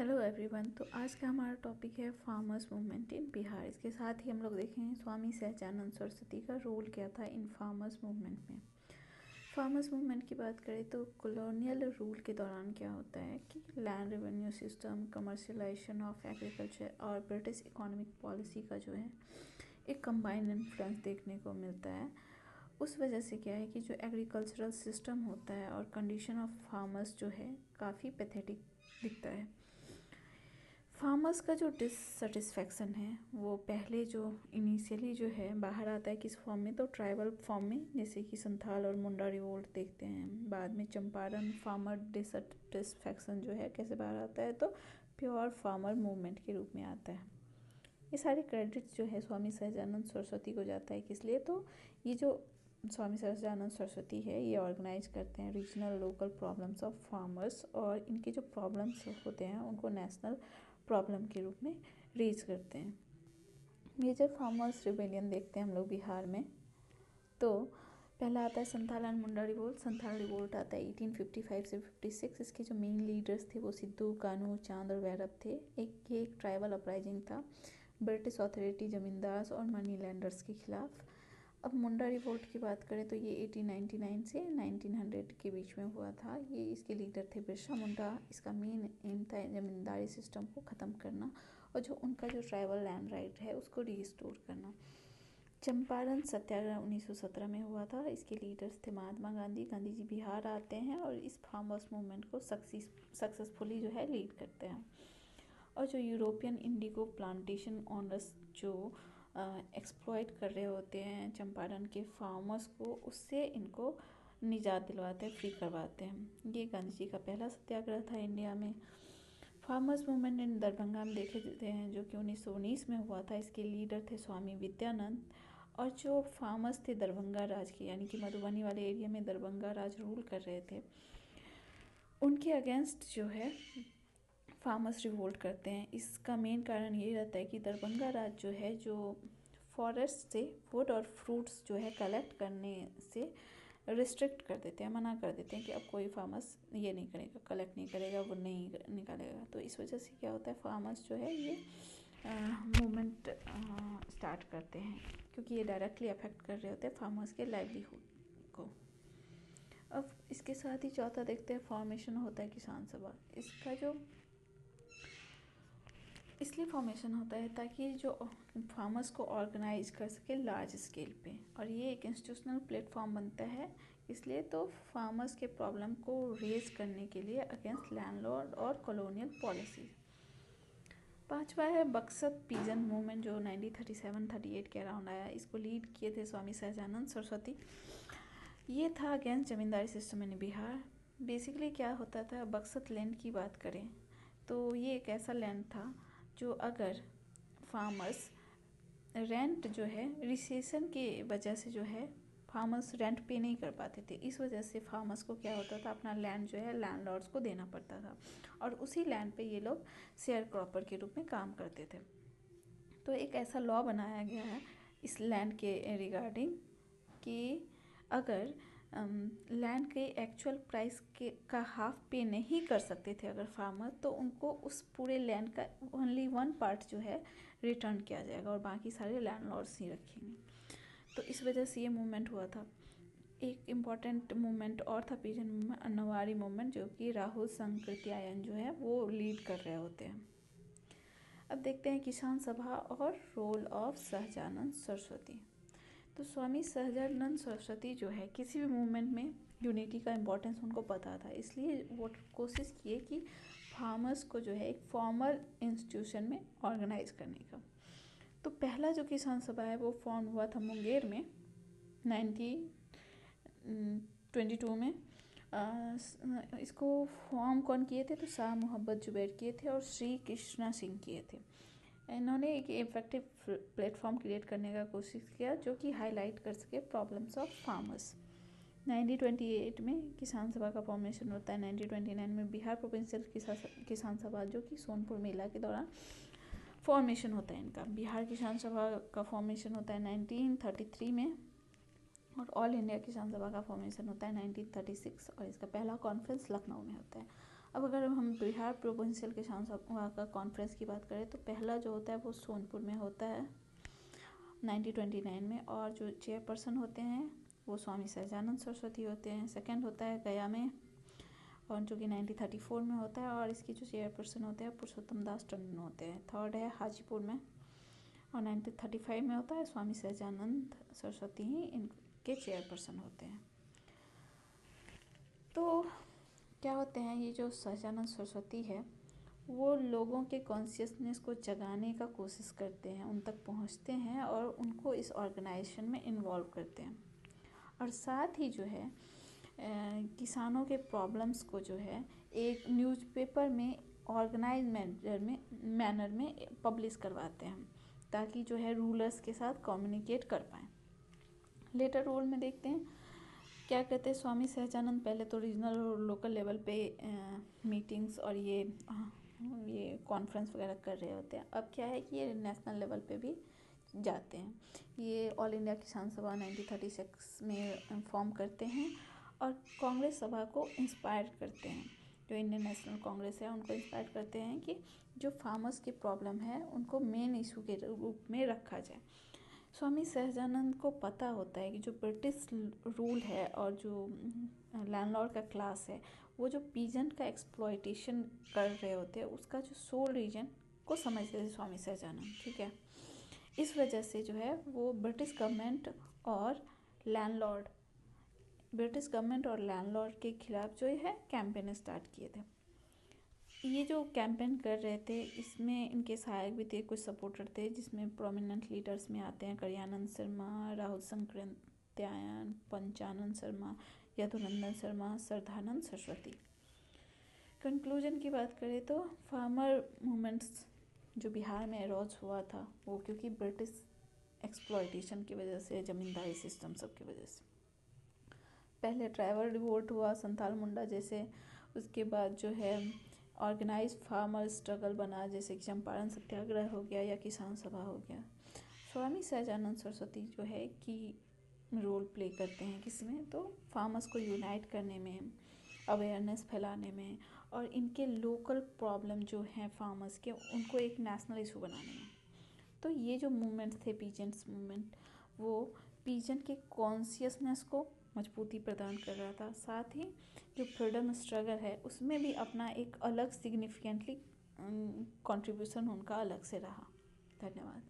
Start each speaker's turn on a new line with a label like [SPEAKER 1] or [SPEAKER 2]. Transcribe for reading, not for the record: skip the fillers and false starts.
[SPEAKER 1] Hello everyone. तो आज का हमारा टॉपिक है फार्मर्स मूवमेंट इन बिहार। इसके साथ ही हम लोग देखेंगे स्वामी सहजानंद सरस्वती का रोल क्या था इन फार्मर्स मूवमेंट में। फार्मर्स मूवमेंट की बात करें तो कॉलोनियल रूल के दौरान क्या होता है कि land revenue system, commercialisation of agriculture और ब्रिटिश इकोनॉमिक पॉलिसी का जो है एक कंबाइंड इन्फ्लुएंस देखने को मिलता है। उस वजह से क्या है कि जो एग्रीकल्चरल सिस्टम होता है और कंडीशन ऑफ फार्मर्स जो है काफ़ी पैथेटिक दिखता है। फार्मर्स का जो डिससेटिस्फैक्शन है वो पहले जो इनिशियली जो है बाहर आता है किस फॉर्म में, तो ट्राइबल फॉर्म में, जैसे कि संथाल और मुंडा रिवोल्ट देखते हैं। बाद में चंपारण फार्मर डिससेटिस्फैक्शन जो है कैसे बाहर आता है, तो प्योर फार्मर मूवमेंट के रूप में आता है। ये सारे क्रेडिट जो है स्वामी सहजानंद सरस्वती को जाता है। किस लिए, तो ये जो स्वामी सहजानंद सरस्वती है ये ऑर्गेनाइज करते हैं regional local problems of farmers, और इनके जो प्रॉब्लम्स होते हैं उनको नेशनल प्रॉब्लम के रूप में रेज करते हैं। मेजर फार्मर्स रिबेलियन देखते हैं हम लोग बिहार में। तो पहला आता है Santhal and Munda revolt. Santhal revolt आता है 1855 से 56। इसके जो मेन लीडर्स थे वो सिद्धू, कानू, चांद और भैरव थे। एक ट्राइबल अपराइजिंग था ब्रिटिश अथॉरिटी, जमींदार और मनी लैंडर्स के खिलाफ। अब मुंडा रिवोल्ट की बात करें तो ये 1899 से 1900 के बीच में हुआ था। ये इसके लीडर थे बिरसा मुंडा। इसका मेन एम था जमींदारी सिस्टम को ख़त्म करना और जो उनका जो ट्राइबल लैंड राइट है उसको रीस्टोर करना। चंपारण सत्याग्रह 1917 में हुआ था। इसके लीडर्स थे महात्मा गांधी। गांधी जी बिहार आते हैं और इस फार्मर्स मूवमेंट को सक्सेसफुली जो है लीड करते हैं। और जो यूरोपियन इंडिगो प्लांटेशन ऑनर्स जो एक्सप्लॉइट कर रहे होते हैं चंपारण के फार्मर्स को, उससे इनको निजात दिलवाते हैं, फ्री करवाते हैं। ये गांधी जी का पहला सत्याग्रह था इंडिया में। फार्मर्स मूवमेंट इन दरभंगा में देखे जाते हैं जो कि 1919 में हुआ था। इसके लीडर थे स्वामी विद्यानंद। और जो फार्मर्स थे दरभंगा राज के, यानी कि मधुबनी वाले एरिया में दरभंगा राज रूल कर रहे थे, उनके अगेंस्ट जो है फार्मर्स रिवोल्ट करते हैं। इसका मेन कारण ये रहता है कि दरभंगा राज जो है जो फॉरेस्ट से वुड और फ्रूट्स जो है कलेक्ट करने से रिस्ट्रिक्ट कर देते हैं, मना कर देते हैं कि अब कोई फार्मर्स ये नहीं करेगा, कलेक्ट नहीं करेगा, वो नहीं निकालेगा। तो इस वजह से क्या होता है, फार्मर्स जो है ये मूवमेंट स्टार्ट करते हैं क्योंकि ये डायरेक्टली अफेक्ट कर रहे होते हैं फार्मर्स के लाइवलीहुड को। अब इसके साथ ही चौथा देखते हैं फॉर्मेशन होता है किसान सभा। इसका जो इसलिए फॉर्मेशन होता है ताकि जो फार्मर्स को ऑर्गेनाइज कर सके लार्ज स्केल पे, और ये एक इंस्टीट्यूशनल प्लेटफॉर्म बनता है। इसलिए तो फार्मर्स के प्रॉब्लम को रेज करने के लिए अगेंस्ट लैंडलॉर्ड और कॉलोनियल पॉलिसी। पांचवा है बक्सत पीजन मूवमेंट जो 1937-38 के अराउंड आया। इसको लीड किए थे स्वामी सहजानंद सरस्वती। ये था against zamindari system in Bihar. Basically क्या होता था, बक्सत लैंड की बात करें तो ये एक ऐसा लैंड था जो अगर फार्मर्स रेंट जो है रिसेशन के वजह से जो है फार्मर्स रेंट पे नहीं कर पाते थे। इस वजह से फार्मर्स को क्या होता था, अपना लैंड जो है लैंडलॉर्ड्स को देना पड़ता था और उसी लैंड पे ये लोग शेयर क्रॉपर के रूप में काम करते थे। तो एक ऐसा लॉ बनाया गया है इस लैंड के रिगार्डिंग कि अगर लैंड के एक्चुअल प्राइस के का हाफ पे नहीं कर सकते थे अगर फार्मर, तो उनको उस पूरे लैंड का ओनली 1 पार्ट जो है रिटर्न किया जाएगा और बाकी सारे लैंडलॉर्ड्स ही रखेंगे। तो इस वजह से ये मूवमेंट हुआ था। एक इम्पॉर्टेंट मूवमेंट और था पीजन मूवमेंट, अन्नवाड़ी मूवमेंट, जो कि राहुल संकृत्यायन जो है वो लीड कर रहे होते हैं। अब देखते हैं किसान सभा और रोल ऑफ सहजानंद सरस्वती। तो स्वामी सहजानंद सरस्वती जो है किसी भी मूवमेंट में यूनिटी का इम्पोर्टेंस उनको पता था, इसलिए वो कोशिश किए कि फार्मर्स को जो है एक फॉर्मल इंस्टीट्यूशन में ऑर्गेनाइज करने का। तो पहला जो किसान सभा है वो फॉर्म हुआ था मुंगेर में 1922 में। इसको फॉर्म कौन किए थे, तो शाह मोहब्बत जुबैर किए थे और श्री कृष्णा सिंह किए थे। इन्होंने एक इफेक्टिव प्लेटफॉर्म क्रिएट करने का कोशिश किया जो कि हाईलाइट कर सके प्रॉब्लम्स ऑफ फार्मर्स। 1928 में किसान सभा का फॉर्मेशन होता है। 1929 में बिहार प्रोविंशियल किसान सभा जो कि सोनपुर मेला के दौरान फॉर्मेशन होता है इनका। बिहार किसान सभा का फॉर्मेशन होता है 1933 में और ऑल इंडिया किसान सभा का फॉर्मेशन होता है 1936 और इसका पहला कॉन्फ्रेंस लखनऊ में होता है। अब अगर हम बिहार प्रोविंशियल किसान सभा का कॉन्फ्रेंस की बात करें तो पहला जो होता है वो सोनपुर में होता है 1929 में, और जो चेयरपर्सन होते हैं वो स्वामी सहजानंद सरस्वती होते हैं। सेकंड होता है गया में, और जो कि 1934 में होता है, और इसकी जो चेयरपर्सन होते हैं पुरुषोत्तम दास टंडन होते हैं। थर्ड है हाजीपुर में, और 1935 में होता है। स्वामी सहजानंद सरस्वती ही इनके चेयरपर्सन होते हैं। तो क्या होते हैं, ये जो सहजानंद सरस्वती है वो लोगों के कॉन्शियसनेस को जगाने का कोशिश करते हैं, उन तक पहुंचते हैं और उनको इस ऑर्गेनाइजेशन में इन्वॉल्व करते हैं। और साथ ही जो है किसानों के प्रॉब्लम्स को जो है एक न्यूज़पेपर में ऑर्गेनाइज मैनर में पब्लिश करवाते हैं, ताकि जो है रूलर्स के साथ कम्युनिकेट कर पाएँ। लेटर रोल में देखते हैं क्या कहते हैं स्वामी सहजानंद। पहले तो रीजनल और लोकल लेवल पे मीटिंग्स और ये कॉन्फ्रेंस वगैरह कर रहे होते हैं। अब क्या है कि ये नेशनल लेवल पे भी जाते हैं। ये ऑल इंडिया किसान सभा 1936 में फॉर्म करते हैं और कांग्रेस सभा को इंस्पायर करते हैं। जो इंडियन नेशनल कांग्रेस है उनको इंस्पायर करते हैं कि जो फार्मर्स की प्रॉब्लम है उनको मेन इशू के रूप में रखा जाए। स्वामी सहजानंद को पता होता है कि जो ब्रिटिश रूल है और जो लैंडलॉर्ड का क्लास है वो जो पीजेंट का एक्सप्लॉयटेशन कर रहे होते हैं उसका जो सोल रीजन को समझते थे स्वामी सहजानंद। ठीक है, इस वजह से जो है वो ब्रिटिश गवर्नमेंट और लैंडलॉर्ड के खिलाफ जो है कैंपेन स्टार्ट किए थे। ये जो कैंपेन कर रहे थे इसमें इनके सहायक भी थे, कुछ सपोर्टर थे, जिसमें प्रोमिनेंट लीडर्स में आते हैं करियानंद शर्मा, राहुल संकृत्यायन, पंचानंद शर्मा, यदुनंदन शर्मा, श्रद्धानंद सरस्वती। कंक्लूजन की बात करें तो फार्मर मूवमेंट्स जो बिहार में अरोज हुआ था वो क्योंकि ब्रिटिश एक्सप्लॉयटेशन की वजह से, ज़मींदारी सिस्टम सब की वजह से। पहले ट्राइबल रिवोल्ट हुआ संथाल मुंडा जैसे, उसके बाद जो है ऑर्गेनाइज फार्मर स्ट्रगल बना, जैसे कि चंपारण सत्याग्रह हो गया या किसान सभा हो गया। स्वामी सहजानंद सरस्वती जो है कि रोल प्ले करते हैं किसमें, तो फार्मर्स को यूनाइट करने में, अवेयरनेस फैलाने में, और इनके लोकल प्रॉब्लम जो हैं फार्मर्स के उनको एक नेशनल इशू बनाने में। तो ये जो मूवमेंट थे पीजेंट्स मूवमेंट, वो पीजेंट के कॉन्शियसनेस को मजबूती प्रदान कर रहा था। साथ ही जो फ्रीडम स्ट्रगल है उसमें भी अपना एक अलग सिग्निफिकेंटली कंट्रीब्यूशन उनका अलग से रहा। धन्यवाद।